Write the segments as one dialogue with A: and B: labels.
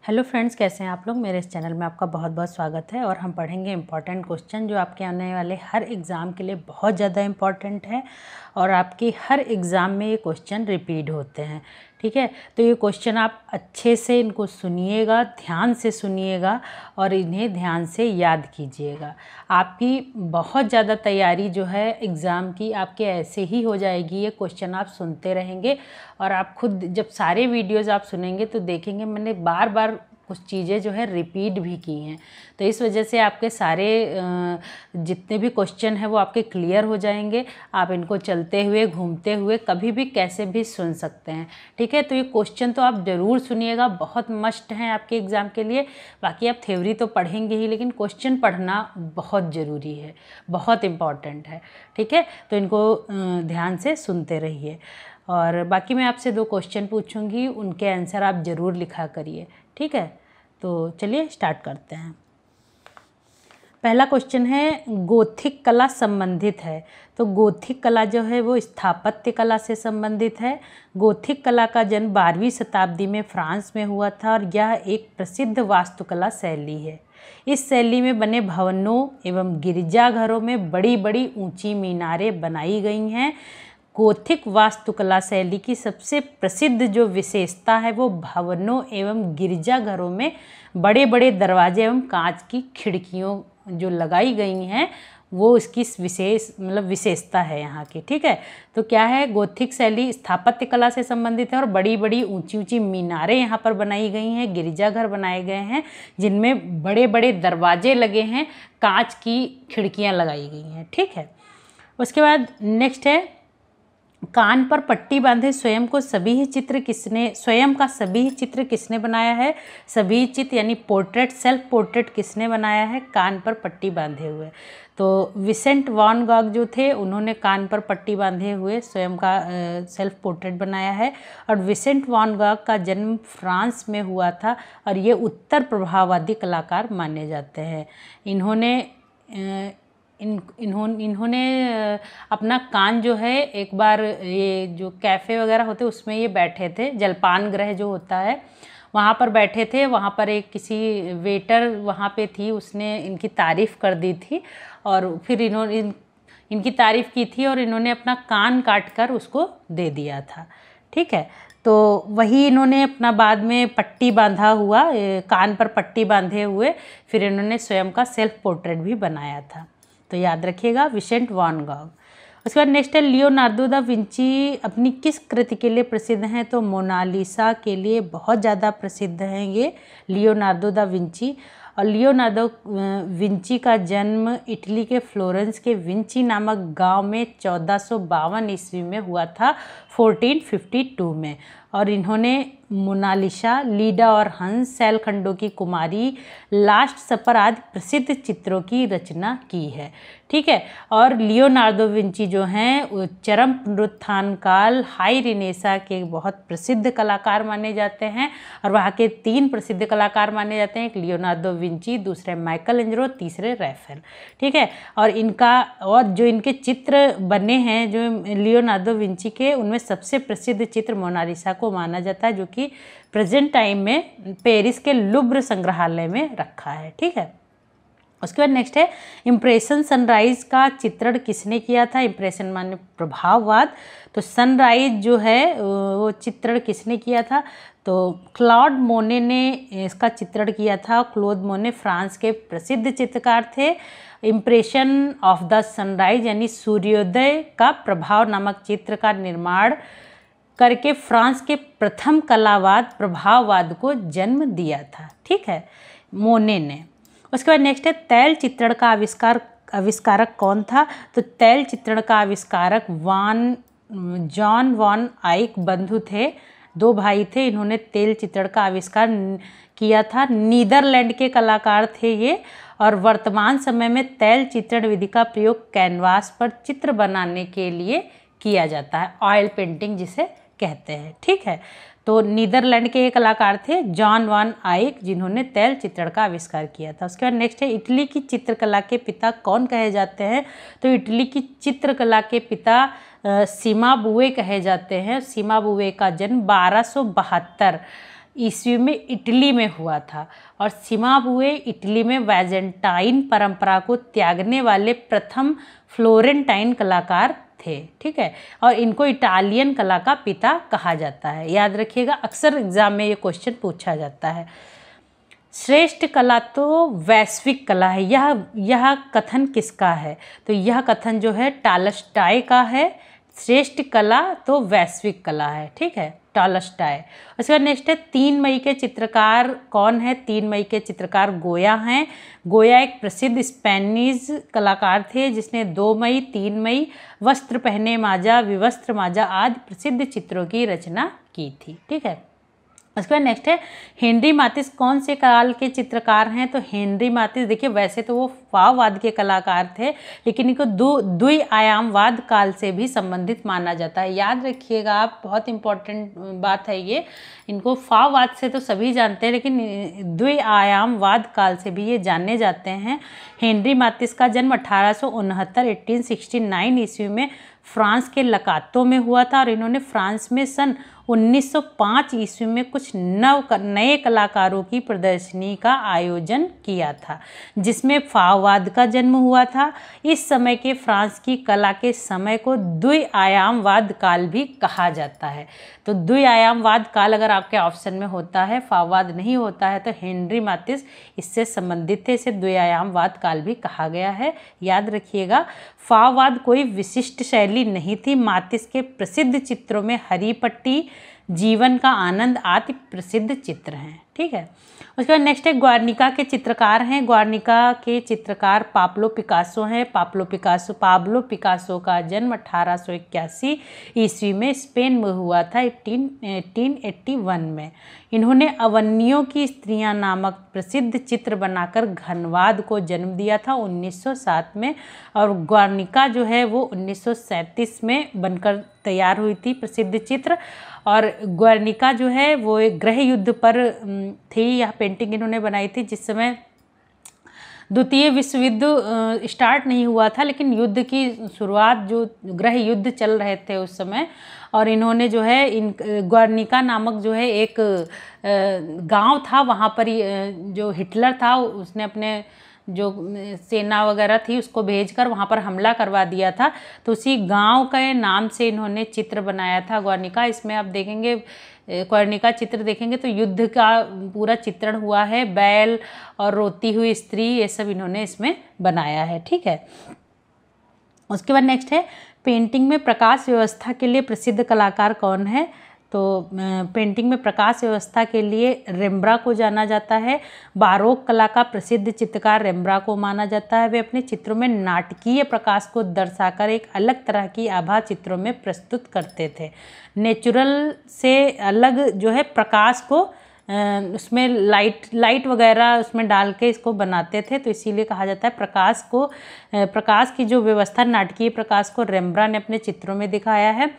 A: Hello friends, कैसे हैं आप लोग। मेरे इस चैनल में आपका बहुत बहुत स्वागत है। और हम पढ़ेंगे इम्पॉर्टेंट क्वेश्चन जो आपके आने वाले हर एग्ज़ाम के लिए बहुत ज़्यादा इम्पॉर्टेंट है और आपकी हर एग्ज़ाम में ये क्वेश्चन रिपीट होते हैं। ठीक है, तो ये क्वेश्चन आप अच्छे से इनको सुनिएगा, ध्यान से सुनिएगा और इन्हें ध्यान से याद कीजिएगा। आपकी बहुत ज़्यादा तैयारी जो है एग्ज़ाम की आपके ऐसे ही हो जाएगी। ये क्वेश्चन आप सुनते रहेंगे और आप खुद जब सारे वीडियोज़ आप सुनेंगे तो देखेंगे मैंने बार बार कुछ चीज़ें जो है रिपीट भी की हैं। तो इस वजह से आपके सारे जितने भी क्वेश्चन हैं वो आपके क्लियर हो जाएंगे। आप इनको चलते हुए, घूमते हुए, कभी भी कैसे भी सुन सकते हैं। ठीक है, तो ये क्वेश्चन तो आप ज़रूर सुनिएगा, बहुत मस्ट हैं आपके एग्ज़ाम के लिए। बाकी आप थ्योरी तो पढ़ेंगे ही, लेकिन क्वेश्चन पढ़ना बहुत ज़रूरी है, बहुत इम्पॉर्टेंट है। ठीक है, तो इनको ध्यान से सुनते रहिए। और बाकी मैं आपसे 2 क्वेश्चन पूछूंगी, उनके आंसर आप ज़रूर लिखा करिए। ठीक है, तो चलिए स्टार्ट करते हैं। पहला क्वेश्चन है, गोथिक कला संबंधित है। तो गोथिक कला जो है वो स्थापत्य कला से संबंधित है। गोथिक कला का जन्म 12वीं शताब्दी में फ्रांस में हुआ था और यह एक प्रसिद्ध वास्तुकला शैली है। इस शैली में बने भवनों एवं गिरजाघरों में बड़ी बड़ी ऊंची मीनारें बनाई गई हैं। गोथिक वास्तुकला शैली की सबसे प्रसिद्ध जो विशेषता है वो भवनों एवं गिरजाघरों में बड़े बड़े दरवाजे एवं कांच की खिड़कियों जो लगाई गई हैं वो इसकी विशेषता है यहाँ की। ठीक है, तो क्या है, गोथिक शैली स्थापत्य कला से संबंधित है और बड़ी बड़ी ऊंची ऊंची मीनारें यहाँ पर बनाई गई हैं, गिरजाघर बनाए गए हैं जिनमें बड़े बड़े दरवाजे लगे हैं, कांच की खिड़कियाँ लगाई गई हैं। ठीक है, उसके बाद नेक्स्ट है, कान पर पट्टी बांधे स्वयं का सभी चित्र किसने बनाया है। सभी चित्र यानी पोर्ट्रेट, सेल्फ पोर्ट्रेट किसने बनाया है कान पर पट्टी बांधे हुए। तो विसेंट वैन गॉग जो थे उन्होंने कान पर पट्टी बांधे हुए स्वयं का सेल्फ पोर्ट्रेट बनाया है। और विसेंट वैन गॉग का जन्म फ्रांस में हुआ था और ये उत्तर प्रभाववादी कलाकार माने जाते हैं। इन्होंने अपना कान जो है, एक बार ये जो कैफ़े वगैरह होते उसमें ये बैठे थे, जलपान गृह जो होता है वहाँ पर बैठे थे। वहाँ पर एक किसी वेटर वहाँ पे थी, उसने इनकी तारीफ़ कर दी थी और फिर इनकी तारीफ़ की थी और इन्होंने अपना कान काट कर उसको दे दिया था। ठीक है, तो वही इन्होंने अपना बाद में पट्टी बांधा हुआ, कान पर पट्टी बांधे हुए फिर इन्होंने स्वयं का सेल्फ पोर्ट्रेट भी बनाया था। तो याद रखिएगा, विसेंट वैन गॉग। उसके बाद नेक्स्ट है, लियोनार्डो दा विंची अपनी किस कृति के लिए प्रसिद्ध हैं। तो मोनालिसा के लिए बहुत ज़्यादा प्रसिद्ध हैं ये लियोनार्डो दा विंची। और लियोनार्डो विंची का जन्म इटली के फ्लोरेंस के विंची नामक गांव में 1452 ईस्वी में हुआ था, 1452 में। और इन्होंने मोनालिसा, लीडा और हंस, सैलखंडों की कुमारी, लास्ट सपर आदि प्रसिद्ध चित्रों की रचना की है। ठीक है, और लियोनार्डो विंची जो हैं वो चरम पुनरुत्थान काल, हाई रिनेसा के बहुत प्रसिद्ध कलाकार माने जाते हैं। और वहाँ के 3 प्रसिद्ध कलाकार माने जाते हैं, एक लियोनार्डो विंची, दूसरे माइकल एंजेलो, तीसरे रैफेल। ठीक है, और जो इनके चित्र बने हैं जो लियोनार्डो विंची के, उनमें सबसे प्रसिद्ध चित्र मोनालिसा को माना जाता है जो कि प्रेजेंट टाइम में पेरिस के लुव्र संग्रहालय में रखा है। ठीक है, उसके बाद नेक्स्ट है, इम्प्रेशन सनराइज का चित्रण किसने किया था। इम्प्रेशन माने प्रभाववाद। तो सनराइज जो है वो चित्रण किसने किया था। तो क्लॉड मोने ने इसका चित्रण किया था। क्लॉड मोने फ्रांस के प्रसिद्ध चित्रकार थे। इम्प्रेशन ऑफ द सनराइज यानी सूर्योदय का प्रभाव नामक चित्र का निर्माण करके फ्रांस के प्रथम कलावाद प्रभाववाद को जन्म दिया था। ठीक है, मोने ने। उसके बाद नेक्स्ट है, तैल चित्रण का आविष्कारक कौन था। तो तैल चित्रण का आविष्कारक जॉन वॉन आइक बंधु थे, 2 भाई थे। इन्होंने तेल चित्रण का आविष्कार किया था। नीदरलैंड के कलाकार थे ये। और वर्तमान समय में तैल चित्रण विधि का प्रयोग कैनवास पर चित्र बनाने के लिए किया जाता है, ऑयल पेंटिंग जिसे कहते हैं। ठीक है, तो नीदरलैंड के एक कलाकार थे जॉन वॉन आइक, जिन्होंने तैल चित्रण का आविष्कार किया था। उसके बाद नेक्स्ट है, इटली की चित्रकला के पिता कौन कहे जाते हैं। तो इटली की चित्रकला के पिता सीमाबुए कहे जाते हैं। सीमाबुए का जन्म 1272 ईस्वी में इटली में हुआ था और सिमाबुए इटली में बैजेंटाइन परंपरा को त्यागने वाले प्रथम फ्लोरेंटाइन कलाकार थे। ठीक है, और इनको इटालियन कला का पिता कहा जाता है। याद रखिएगा, अक्सर एग्जाम में ये क्वेश्चन पूछा जाता है। श्रेष्ठ कला तो वैश्विक कला है, यह कथन किसका है? तो यह कथन जो है टॉलस्टॉय का है। श्रेष्ठ कला तो वैश्विक कला है। ठीक है, टॉलस्टॉय। उसके बाद नेक्स्ट है 3 मई के चित्रकार कौन है? 3 मई के चित्रकार गोया हैं। गोया एक प्रसिद्ध स्पेनिश कलाकार थे जिसने 2 मई, 3 मई, वस्त्र पहने माजा, विवस्त्र माजा आदि प्रसिद्ध चित्रों की रचना की थी। ठीक है, उसके बाद नेक्स्ट है हेनरी मातिस कौन से काल के चित्रकार हैं? तो हेनरी मातिस देखिए वैसे तो वो फाववाद के कलाकार थे, लेकिन इनको द्वि-आयामवाद काल से भी संबंधित माना जाता है। याद रखिएगा आप, बहुत इंपॉर्टेंट बात है ये। इनको फाववाद से तो सभी जानते हैं, लेकिन द्वि-आयामवाद काल से भी ये जाने जाते हैं। हेनरी मातिस का जन्म 1869 ईस्वी में फ्रांस के लकातो में हुआ था और इन्होंने फ्रांस में सन 1905 ईस्वी में कुछ नए कलाकारों की प्रदर्शनी का आयोजन किया था, जिसमें फाववाद का जन्म हुआ था। इस समय के फ्रांस की कला के समय को द्वि-आयामवाद काल भी कहा जाता है। तो द्वि-आयामवाद काल अगर आपके ऑप्शन में होता है, फाववाद नहीं होता है, तो हेनरी मातिस इससे संबंधित थे, इसे द्वि-आयामवाद काल भी कहा गया है। याद रखिएगा, फाववाद कोई विशिष्ट शैली नहीं थी। मातिस के प्रसिद्ध चित्रों में हरी पट्टी, जीवन का आनंद आदि प्रसिद्ध चित्र हैं। ठीक है, उसके बाद नेक्स्ट है ग्वार्निका के चित्रकार हैं। ग्वार्निका के चित्रकार पाब्लो पिकासो हैं। पाब्लो पिकासो का जन्म 1881 ईस्वी में स्पेन में हुआ था, 1881 में। इन्होंने अवन्नियों की स्त्रियां नामक प्रसिद्ध चित्र बनाकर घनवाद को जन्म दिया था 1907 में, और ग्वार्निका जो है वो 1937 में बनकर तैयार हुई थी प्रसिद्ध चित्र। और ग्वार्निका जो है वो एक गृह युद्ध पर थी, यह पेंटिंग इन्होंने बनाई थी जिस समय द्वितीय विश्व युद्ध स्टार्ट नहीं हुआ था, लेकिन युद्ध की शुरुआत, जो गृह युद्ध चल रहे थे उस समय। और इन्होंने जो है ग्वार्निका नामक जो है एक गांव था, वहाँ पर जो हिटलर था उसने अपने जो सेना वगैरह थी उसको भेजकर वहाँ पर हमला करवा दिया था। तो उसी गांव के नाम से इन्होंने चित्र बनाया था ग्वार्निका। इसमें आप देखेंगे ग्वार्निका चित्र देखेंगे तो युद्ध का पूरा चित्रण हुआ है, बैल और रोती हुई स्त्री, ये सब इन्होंने इसमें बनाया है। ठीक है, उसके बाद नेक्स्ट है पेंटिंग में प्रकाश व्यवस्था के लिए प्रसिद्ध कलाकार कौन है? तो पेंटिंग में प्रकाश व्यवस्था के लिए रेम्ब्रा को जाना जाता है। बारोक कला का प्रसिद्ध चित्रकार रेम्ब्रा को माना जाता है। वे अपने चित्रों में नाटकीय प्रकाश को दर्शाकर एक अलग तरह की आभा चित्रों में प्रस्तुत करते थे। नेचुरल से अलग जो है प्रकाश को उसमें लाइट वगैरह उसमें डाल के इसको बनाते थे, तो इसीलिए कहा जाता है प्रकाश की जो व्यवस्था, नाटकीय प्रकाश को रेम्ब्रा ने अपने चित्रों में दिखाया है।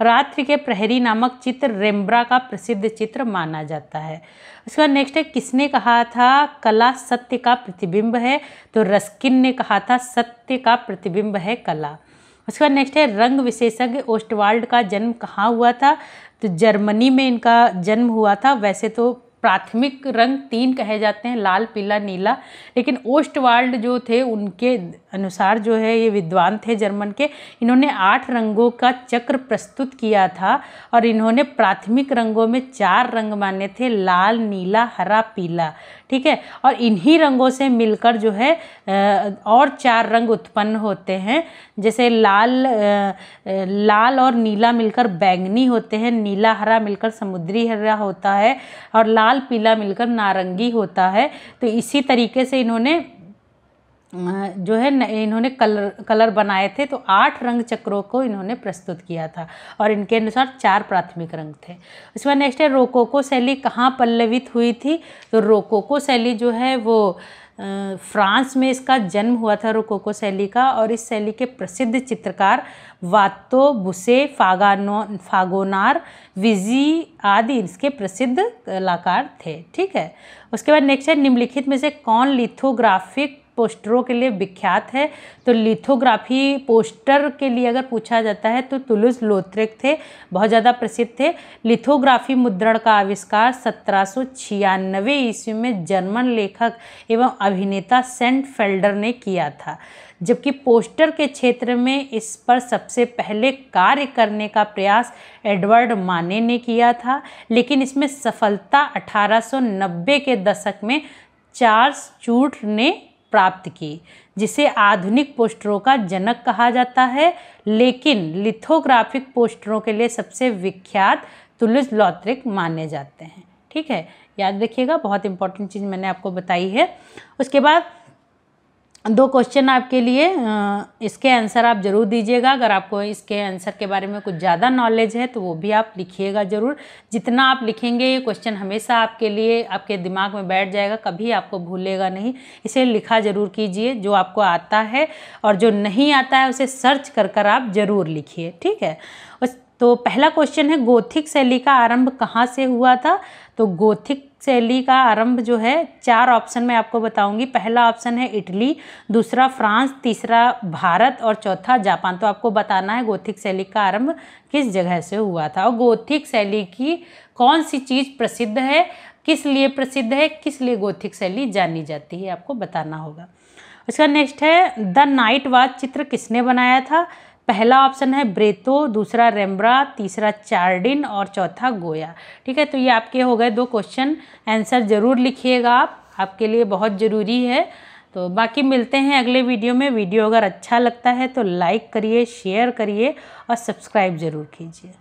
A: रात्रि के प्रहरी नामक चित्र रेम्ब्रा का प्रसिद्ध चित्र माना जाता है। उसके बाद नेक्स्ट है किसने कहा था कला सत्य का प्रतिबिंब है? तो रस्किन ने कहा था सत्य का प्रतिबिंब है कला। उसके बाद नेक्स्ट है रंग विशेषज्ञ ओस्टवाल्ड का जन्म कहाँ हुआ था? तो जर्मनी में इनका जन्म हुआ था। वैसे तो प्राथमिक रंग 3 कहे जाते हैं, लाल, पीला, नीला, लेकिन ओस्टवाल्ड जो थे उनके अनुसार जो है ये विद्वान थे जर्मन के, इन्होंने 8 रंगों का चक्र प्रस्तुत किया था और इन्होंने प्राथमिक रंगों में 4 रंग माने थे, लाल, नीला, हरा, पीला। ठीक है, और इन्हीं रंगों से मिलकर जो है और 4 रंग उत्पन्न होते हैं। जैसे लाल और नीला मिलकर बैंगनी होते हैं, नीला हरा मिलकर समुद्री हरा होता है और लाल पीला मिलकर नारंगी होता है। तो इसी तरीके से इन्होंने जो है इन्होंने कलर बनाए थे। तो 8 रंग चक्रों को इन्होंने प्रस्तुत किया था और इनके अनुसार 4 प्राथमिक रंग थे। उसके बाद नेक्स्ट है रोकोको शैली कहाँ पल्लवित हुई थी? तो रोकोको शैली जो है वो फ्रांस में इसका जन्म हुआ था रोकोको शैली का, और इस शैली के प्रसिद्ध चित्रकार वातो, बुसे, फागोनार, विजी आदि इसके प्रसिद्ध कलाकार थे। ठीक है, उसके बाद नेक्स्ट है निम्नलिखित में से कौन लिथोग्राफिक पोस्टरों के लिए विख्यात है? तो लिथोग्राफी पोस्टर के लिए अगर पूछा जाता है तो तुलुस लॉथरेक थे, बहुत ज़्यादा प्रसिद्ध थे। लिथोग्राफी मुद्रण का आविष्कार 1796 ईस्वी में जर्मन लेखक एवं अभिनेता सेंट फेल्डर ने किया था, जबकि पोस्टर के क्षेत्र में इस पर सबसे पहले कार्य करने का प्रयास एडवर्ड माने ने किया था, लेकिन इसमें सफलता 1890 के दशक में चार्ल्स चूट ने प्राप्त की, जिसे आधुनिक पोस्टरों का जनक कहा जाता है। लेकिन लिथोग्राफिक पोस्टरों के लिए सबसे विख्यात तुलुस लॉथरेक माने जाते हैं। ठीक है, याद रखिएगा, बहुत इंपॉर्टेंट चीज़ मैंने आपको बताई है। उसके बाद 2 क्वेश्चन आपके लिए, इसके आंसर आप ज़रूर दीजिएगा। अगर आपको इसके आंसर के बारे में कुछ ज़्यादा नॉलेज है तो वो भी आप लिखिएगा ज़रूर। जितना आप लिखेंगे ये क्वेश्चन हमेशा आपके लिए आपके दिमाग में बैठ जाएगा, कभी आपको भूलेगा नहीं। इसे लिखा ज़रूर कीजिए, जो आपको आता है, और जो नहीं आता है उसे सर्च कर आप ज़रूर लिखिए। ठीक है, तो पहला क्वेश्चन है, गोथिक शैली का आरंभ कहाँ से हुआ था? तो गोथिक शैली का आरंभ जो है 4 ऑप्शन में आपको बताऊंगी। पहला ऑप्शन है इटली, दूसरा फ्रांस, तीसरा भारत और चौथा जापान। तो आपको बताना है गोथिक शैली का आरंभ किस जगह से हुआ था, और गोथिक शैली की कौन सी चीज़ प्रसिद्ध है, किस लिए प्रसिद्ध है, किस लिए गोथिक शैली जानी जाती है, आपको बताना होगा। उसका नेक्स्ट है, द नाइट वॉच चित्र किसने बनाया था? पहला ऑप्शन है ब्रेतो, दूसरा रेम्ब्रा, तीसरा चार्डिन और चौथा गोया। ठीक है, तो ये आपके हो गए 2 क्वेश्चन। आंसर ज़रूर लिखिएगा आप, आपके लिए बहुत ज़रूरी है। तो बाकी मिलते हैं अगले वीडियो में। वीडियो अगर अच्छा लगता है तो लाइक करिए, शेयर करिए और सब्सक्राइब ज़रूर कीजिए।